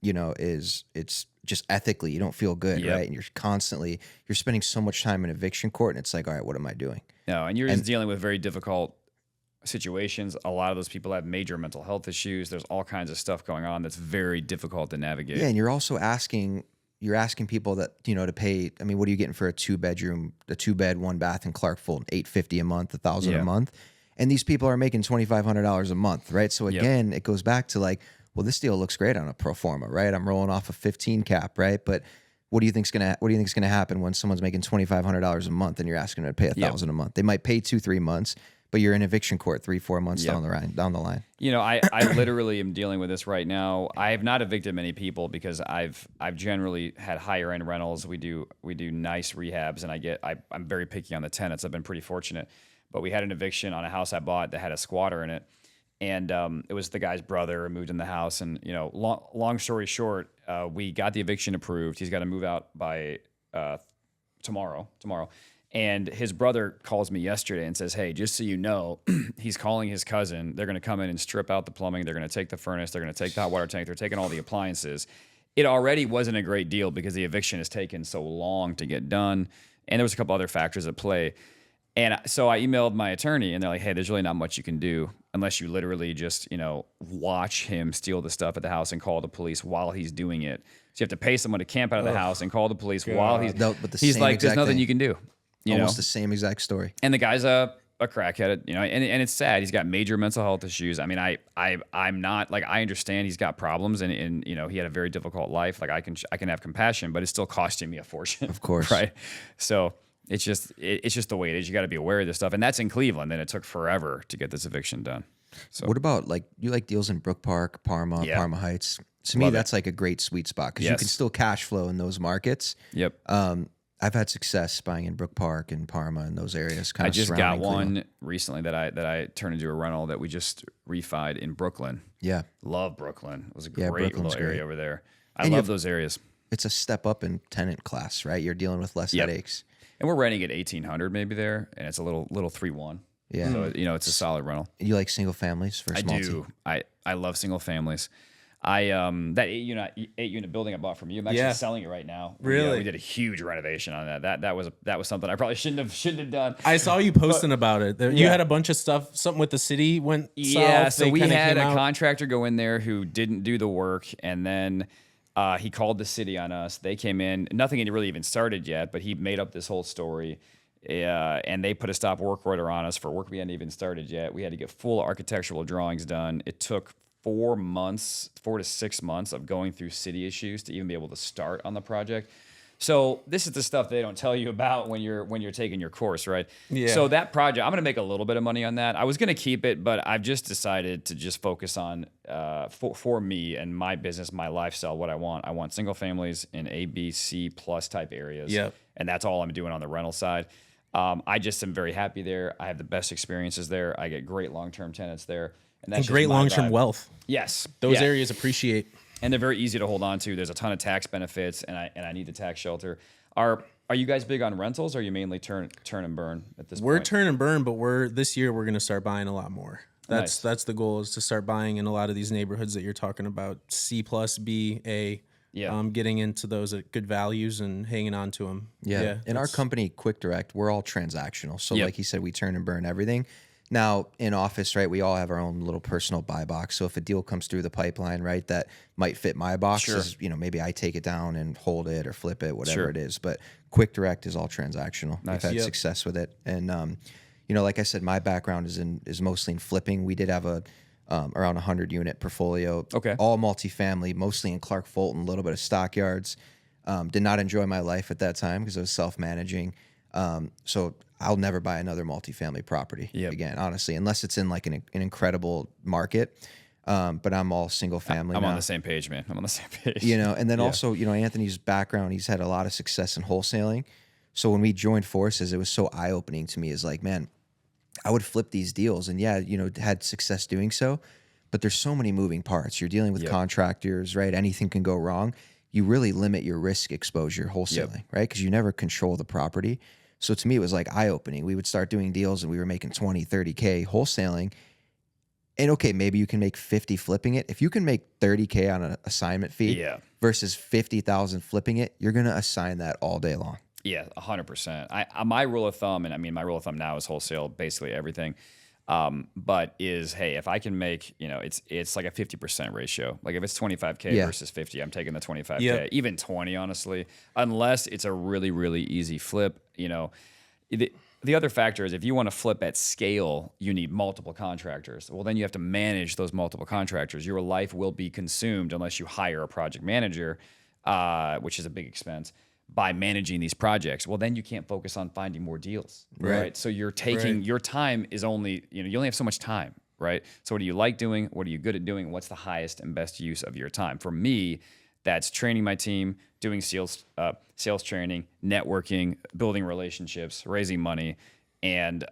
it's just ethically, you don't feel good, Yep. right? And you're spending so much time in eviction court, and it's like, all right, what am I doing? No, and you're just dealing with very difficult situations. A lot of those people have major mental health issues. There's all kinds of stuff going on that's very difficult to navigate. Yeah, and you're also asking people that, to pay. I mean, what are you getting for a 2-bed, 1-bath in Clark Fulton? $850 a month, $1,000 Yeah. a month, and these people are making $2,500 a month, right? So again, it goes back to like, well, this deal looks great on a pro forma, right? I'm rolling off a 15 cap, right? But what do you think's gonna happen when someone's making $2,500 a month and you're asking them to pay $1,000 a month? They might pay 2-3 months, but you're in eviction court 3-4 months down the line. I literally am dealing with this right now. I have not evicted many people because I've generally had higher end rentals. We do nice rehabs, and I'm very picky on the tenants. I've been pretty fortunate, but we had an eviction on a house I bought that had a squatter in it, and it was the guy's brother who moved in the house. And long story short, we got the eviction approved. He's got to move out by tomorrow. And his brother calls me yesterday and says, hey, just so you know, he's calling his cousin. They're going to come in and strip out the plumbing. They're going to take the furnace. They're going to take the hot water tank. They're taking all the appliances. It already wasn't a great deal because the eviction has taken so long to get done. And there was a couple other factors at play. And so I emailed my attorney, and they're like, hey, there's really not much you can do unless you literally just, watch him steal the stuff at the house and call the police while he's doing it. So you have to pay someone to camp out of the house and call the police while he's... No, but he's like, there's nothing you can do. Almost the same exact story. And the guy's a crackhead, and it's sad. He's got major mental health issues. I mean, I'm not like, I understand he's got problems, and he had a very difficult life. Like I can have compassion, but it's still costing me a fortune. Of course. Right. So it's just the way it is. You got to be aware of this stuff. And that's in Cleveland. And it took forever to get this eviction done. So what about you like deals in Brook Park, Parma, Parma Heights? To me, that's like a great sweet spot because you can still cash flow in those markets. Yep. I've had success buying in Brook Park and Parma and those areas. I just got one recently that I turned into a rental that we just refied in Brooklyn. Yeah. Love Brooklyn. It was a great little area over there. I And love those areas. It's a step up in tenant class, right? You're dealing with less headaches. And we're renting at $1,800 maybe there, and it's a little 3-1. Yeah. So it's a solid rental. You like single families for a small team? I love single families. That 8-unit building I bought from you, I'm actually selling it right now. Really? We did a huge renovation on that. That was something I probably shouldn't have done. I saw you posting about it. You had a bunch of stuff. Something with the city went south. Yeah, so we had a contractor go in there who didn't do the work, and then he called the city on us. They came in. Nothing had really even started yet, but he made up this whole story. And they put a stop work order on us for work we hadn't even started yet. We had to get full architectural drawings done. It took 4 to 6 months of going through city issues to even be able to start on the project. So this is the stuff they don't tell you about when you're taking your course, right? Yeah. So that project, I'm going to make a little bit of money on that. I was going to keep it, but I've just decided to just focus on for me and my business, my lifestyle, what I want. I want single families in A, B, C plus type areas. Yep. And that's all I'm doing on the rental side. I just am very happy there. I have the best experiences there. I get great long-term tenants there. And that's great long-term vibe. wealth. Yes. Those areas appreciate. And they're very easy to hold on to. There's a ton of tax benefits, and I need the tax shelter. Are you guys big on rentals, or are you mainly turn and burn at this point? We're turn and burn, but this year we're going to start buying a lot more. That's the goal, is to start buying in a lot of these neighborhoods that you're talking about, C plus B, A. Yeah. Getting into those at good values and hanging on to them. Yeah. In our company, Quick Direct, we're all transactional. So like he said, we turn and burn everything. Now, in office, right, we all have our own little personal buy box. So if a deal comes through the pipeline, right, that might fit my box, maybe I take it down and hold it or flip it, whatever it is. But Quick Direct is all transactional. Nice. We've had success with it. And, like I said, my background is mostly in flipping. We did have around 100 unit portfolio, all multifamily, mostly in Clark Fulton, a little bit of stockyards. Did not enjoy my life at that time because I was self-managing. So I'll never buy another multifamily property again, honestly, unless it's in like an incredible market. But I'm all single family. I'm now. on the same page, man. I'm on the same page. And then also, Anthony's background, he's had a lot of success in wholesaling. So when we joined forces, it was so eye-opening to me. Is like, man, I would flip these deals and had success doing so, but there's so many moving parts. You're dealing with contractors, right? Anything can go wrong. You really limit your risk exposure wholesaling, right? Because you never control the property. So to me, it was like eye-opening. We would start doing deals and we were making 20, 30K wholesaling. And okay, maybe you can make 50 flipping it. If you can make 30K on an assignment fee versus 50,000 flipping it, you're going to assign that all day long. Yeah, 100%. My rule of thumb, and I mean, my rule of thumb now is wholesale, basically everything. But is, hey, if I can make, it's like a 50% ratio. Like if it's 25K versus 50, I'm taking the 25K, even 20, honestly, unless it's a really, really easy flip. The other factor is if you want to flip at scale, you need multiple contractors. Well, then you have to manage those multiple contractors. Your life will be consumed unless you hire a project manager, which is a big expense, by managing these projects. Well, then you can't focus on finding more deals, right? So you're taking, your time is only, you only have so much time, right? So what do you like doing? What are you good at doing? What's the highest and best use of your time? For me, that's training my team, doing sales training, networking, building relationships, raising money, and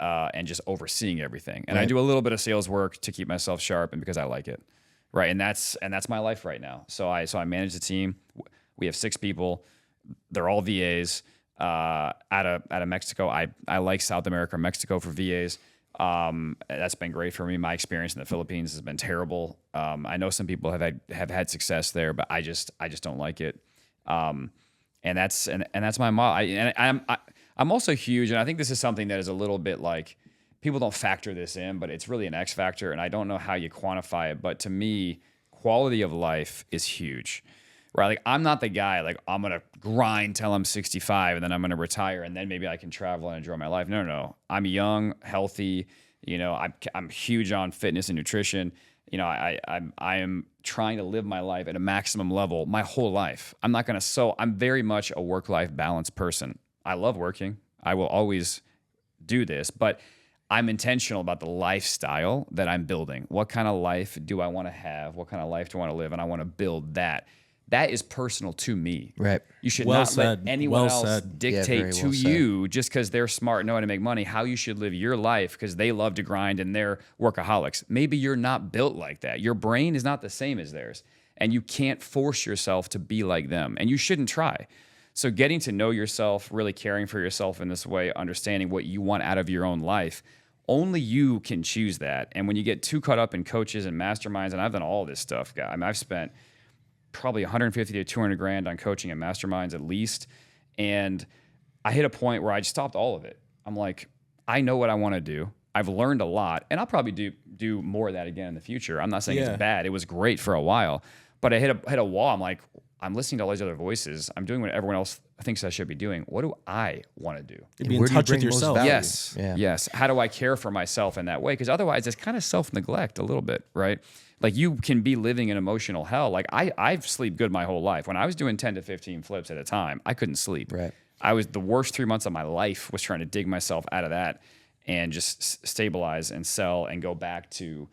just overseeing everything. And I do a little bit of sales work to keep myself sharp and because I like it, right? And that's my life right now. So I manage the team. We have 6 people. They're all VAs out of Mexico. I like South America, Mexico for VAs. That's been great for me. My experience in the Philippines has been terrible. I know some people have had success there, but I just don't like it. And that's my model. I'm also huge, and I think this is something that is a little bit like people don't factor this in, but it's really an X factor, and I don't know how you quantify it. But to me, quality of life is huge. Right, like I'm not the guy like I'm gonna grind till I'm 65 and then I'm gonna retire and then maybe I can travel and enjoy my life. No. I'm young, healthy. I'm huge on fitness and nutrition. I am trying to live my life at a maximum level my whole life. I'm not gonna. So I'm very much a work-life balance person. I love working. I will always do this, but I'm intentional about the lifestyle that I'm building. What kind of life do I want to have? What kind of life do I want to live? And I want to build that. That is personal to me. Right. You should not let anyone else dictate to you just because they're smart and know how to make money how you should live your life because they love to grind and they're workaholics. Maybe you're not built like that. Your brain is not the same as theirs. And you can't force yourself to be like them. And you shouldn't try. So getting to know yourself, really caring for yourself in this way, understanding what you want out of your own life, only you can choose that. And when you get too caught up in coaches and masterminds, and I've done all this stuff, guys. I mean, I've spent probably 150 to 200 grand on coaching and masterminds at least. And I hit a point where I just stopped all of it. I'm like, I know what I want to do. I've learned a lot and I'll probably do more of that again in the future. I'm not saying it's bad. It was great for a while, but I hit a wall. I'm like, I'm listening to all these other voices. I'm doing what everyone else thinks I should be doing. What do I want to do? Be in touch with yourself. Yes. Yes. How do I care for myself in that way? Because otherwise it's kind of self-neglect a little bit, right? Like you can be living in emotional hell. Like I've slept good my whole life. When I was doing 10 to 15 flips at a time, I couldn't sleep. Right. I was the worst 3 months of my life was trying to dig myself out of that and just stabilize and sell and go back to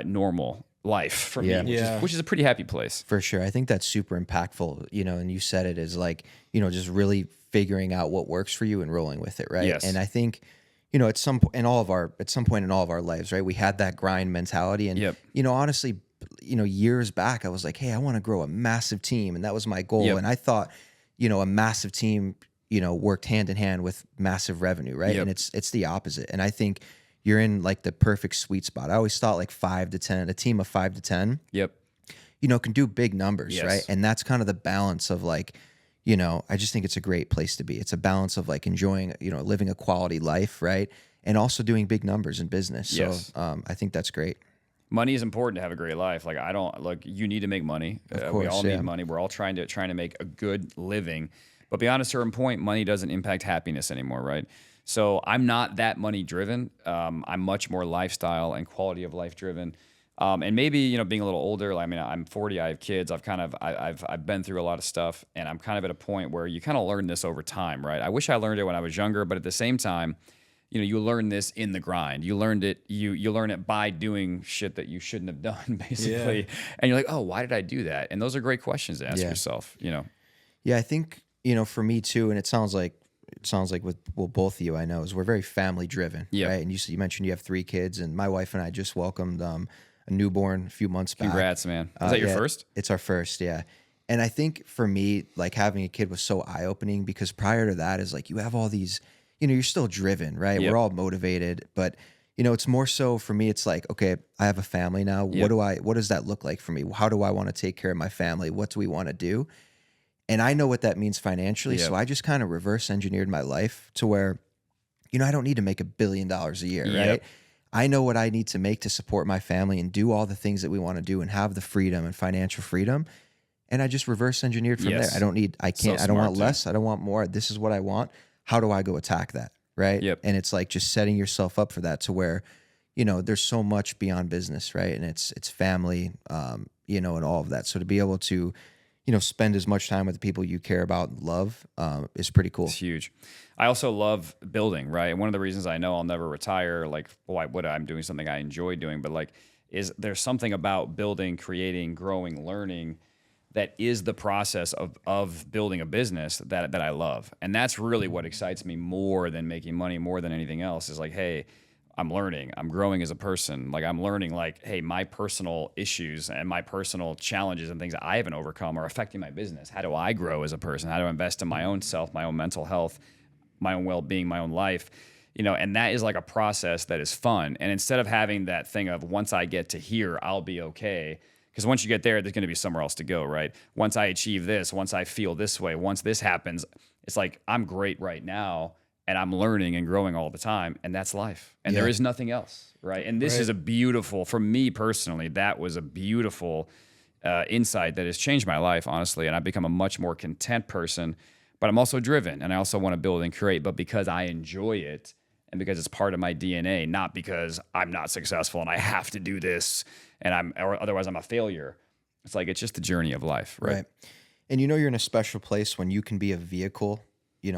normal life for me, which is a pretty happy place. For sure. I think that's super impactful, and you said it as like, just really figuring out what works for you and rolling with it. Right. Yes. And I think, at some point in all of our lives, right, we had that grind mentality. And, honestly, years back, I was like, hey, I want to grow a massive team. And that was my goal. And I thought, a massive team, worked hand in hand with massive revenue. Right. And it's the opposite. And I think you're in like the perfect sweet spot. I always thought like 5 to 10, a team of 5 to 10, can do big numbers. Right. And that's kind of the balance of like, I just think it's a great place to be. It's a balance of like enjoying, living a quality life, right? And also doing big numbers in business. So I think that's great. Money is important to have a great life. Like you need to make money. Of course, we all need money. We're all trying to make a good living. But beyond a certain point, money doesn't impact happiness anymore, right? So I'm not that money driven. I'm much more lifestyle and quality of life driven. And maybe, being a little older, I mean, I'm 40, I have kids. I've been through a lot of stuff and I'm kind of at a point where you kind of learn this over time, right? I wish I learned it when I was younger, but at the same time, you learn this in the grind. You learned it, you learn it by doing shit that you shouldn't have done basically. Yeah. And you're like, oh, why did I do that? And those are great questions to ask yourself, Yeah, I think, for me too, and it sounds like with both of you, I know, is we're very family driven, right? And you mentioned you have 3 kids, and my wife and I just welcomed a newborn a few months back. Congrats, man. Is that your first? It's our first, yeah. And I think for me, like having a kid was so eye-opening because prior to that is like you have all these, you're still driven, right? We're all motivated, but it's more so for me, it's like, okay, I have a family now. Yep. What does that look like for me? How do I want to take care of my family? What do we want to do? And I know what that means financially. Yep. So I just kind of reverse engineered my life to where, I don't need to make $1 billion a year, Yep. right? I know what I need to make to support my family and do all the things that we want to do and have the freedom and financial freedom. And I just reverse engineered from Yes. there. I don't smart, want too. less. I don't want more. This is what I want. How do I go attack that? Right. Yep. And it's like just setting yourself up for that to where, there's so much beyond business, right? And it's family, and all of that. So to be able to, spend as much time with the people you care about and love is pretty cool. It's huge. I also love building, right? And one of the reasons I know I'll never retire, like, I'm doing something I enjoy doing, but like, is there's something about building, creating, growing, learning that is the process of building a business that I love. And that's really what excites me more than making money, more than anything else, is like, hey, I'm learning, I'm growing as a person. Like, I'm learning, like, hey, my personal issues and my personal challenges and things that I haven't overcome are affecting my business. How do I grow as a person? How do I invest in my own self, my own mental health, my own well-being, my own life? And that is like a process that is fun. And instead of having that thing of once I get to here, I'll be okay. Because once you get there, there's going to be somewhere else to go, right? Once I achieve this, once I feel this way, once this happens, it's like I'm great right now and I'm learning and growing all the time, and that's life. And there is nothing else, right? And this is a beautiful, for me personally, that was a beautiful insight that has changed my life, honestly, and I've become a much more content person, but I'm also driven, and I also want to build and create, but because I enjoy it and because it's part of my DNA, not because I'm not successful and I have to do this or otherwise I'm a failure. It's like, it's just the journey of life, right? And you're in a special place when you can be a vehicle,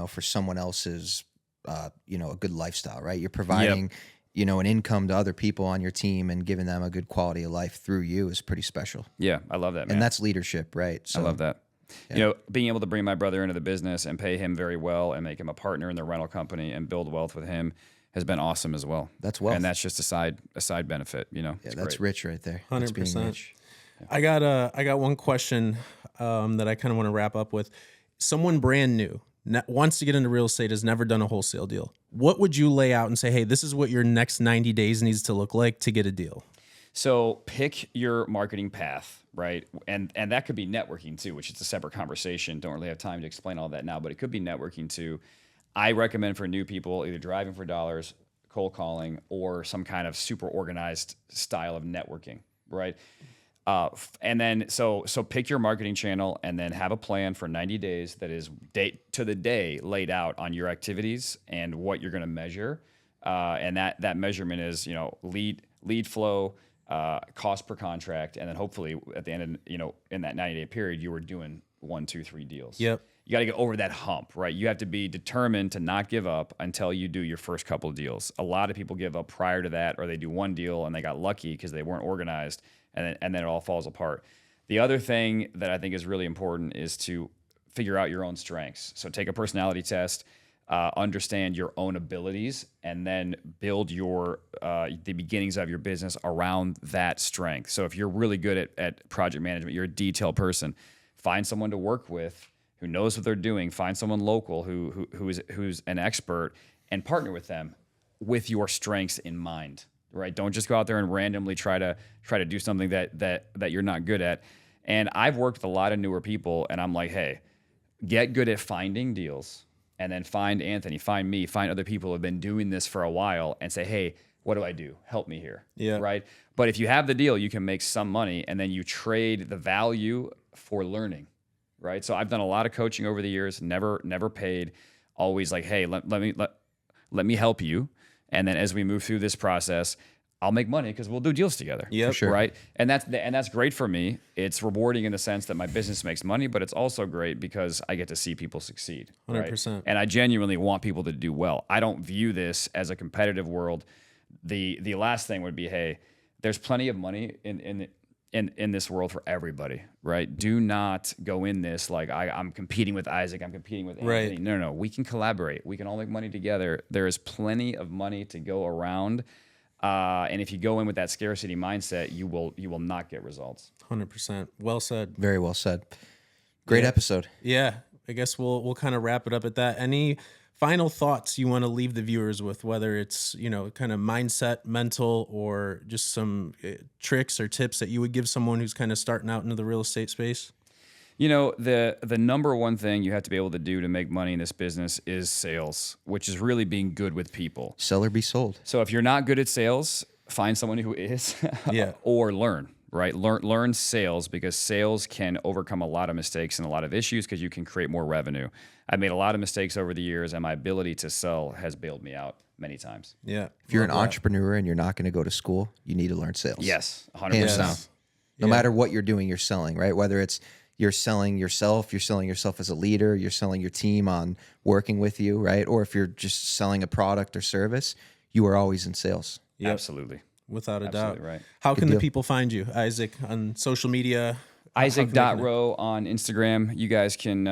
for someone else's, a good lifestyle, right? You're providing, an income to other people on your team and giving them a good quality of life through you is pretty special. Yeah, I love that, man. And that's leadership, right? So I love that. Yeah. Being able to bring my brother into the business and pay him very well and make him a partner in the rental company and build wealth with him has been awesome as well. That's wealth. And that's just a side benefit, Yeah, that's great. rich right there. That's being 100%. rich. I got one question that I kind of want to wrap up with. Someone brand new wants to get into real estate, has never done a wholesale deal. What would you lay out and say, hey, this is what your next 90 days needs to look like to get a deal? So pick your marketing path, right? And that could be networking too, which is a separate conversation. Don't really have time to explain all that now, but it could be networking too. I recommend for new people either driving for dollars, cold calling, or some kind of super organized style of networking, right? And then so pick your marketing channel and then have a plan for 90 days that is date to the day laid out on your activities and what you're going to measure. And that measurement is, lead flow, cost per contract. And then hopefully at the end of, in that 90-day period, you were doing 1, 2, 3 deals. Yep. You got to get over that hump, right? You have to be determined to not give up until you do your first couple of deals. A lot of people give up prior to that, or they do one deal and they got lucky because they weren't organized, and then it all falls apart. The other thing that I think is really important is to figure out your own strengths. So take a personality test, understand your own abilities, and then build the beginnings of your business around that strength. So if you're really good at project management, you're a detail person, find someone to work with who knows what they're doing. Find someone local who's an expert, and partner with them with your strengths in mind. Right? Don't just go out there and randomly try to do something that you're not good at. And I've worked with a lot of newer people, and I'm like, hey, get good at finding deals, and then find Anthony, find me, find other people who have been doing this for a while, and say, hey, what do I do? Help me here. Yeah. Right. But if you have the deal, you can make some money, and then you trade the value for learning. Right. So I've done a lot of coaching over the years, never paid, always like, hey, let me help you. And then as we move through this process, I'll make money because we'll do deals together. Yeah, sure. Right. And that's great for me. It's rewarding in the sense that my business makes money, but it's also great because I get to see people succeed. 100%. Right? And I genuinely want people to do well. I don't view this as a competitive world. The last thing would be, hey, there's plenty of money in this world for everybody, right? Do not go in this like I'm competing with Isaac, I'm competing with Anthony. Right. No. We can collaborate. We can all make money together. There is plenty of money to go around. And if you go in with that scarcity mindset, you will not get results. 100%. Well said. Very well said. Great episode. Yeah. I guess we'll kind of wrap it up at that. Any final thoughts you want to leave the viewers with, whether it's, you know, kind of mindset, mental, or just some tricks or tips that you would give someone who's kind of starting out into the real estate space? You know, the number one thing you have to be able to do to make money in this business is sales, which is really being good with people. Sell or be sold. So if you're not good at sales, find someone who is, Yeah. or learn, right? Learn sales, because sales can overcome a lot of mistakes and a lot of issues because you can create more revenue. I've made a lot of mistakes over the years, and my ability to sell has bailed me out many times. Yeah. If you're an Love that. entrepreneur and you're not going to go to school, you need to learn sales. Yes, 100%. Hands down. Yes. No Yeah. matter what you're doing, you're selling, right? Whether it's you're selling yourself as a leader, you're selling your team on working with you, right? Or if you're just selling a product or service, you are always in sales. Yep. Absolutely. Without a Absolutely doubt. right. How can the deal. people find you, Isaac, on social media? How can they connect? Isaac.Rowe on Instagram. You guys can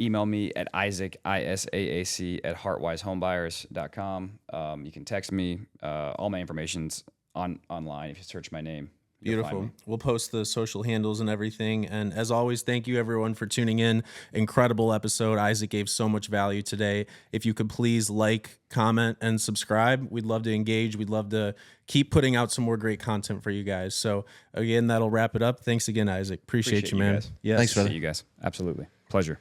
email me at Isaac, ISAAC, at heartwisehomebuyers.com. You can text me. All my information's online if you search my name. You'll find Beautiful. me. We'll post the social handles and everything. And as always, thank you everyone for tuning in. Incredible episode. Isaac gave so much value today. If you could please like, comment, and subscribe, we'd love to engage. We'd love to keep putting out some more great content for you guys. So again, that'll wrap it up. Thanks again, Isaac. Appreciate you, man. Guys. Yes. Thanks, brother. Appreciate you guys. Absolutely. Pleasure.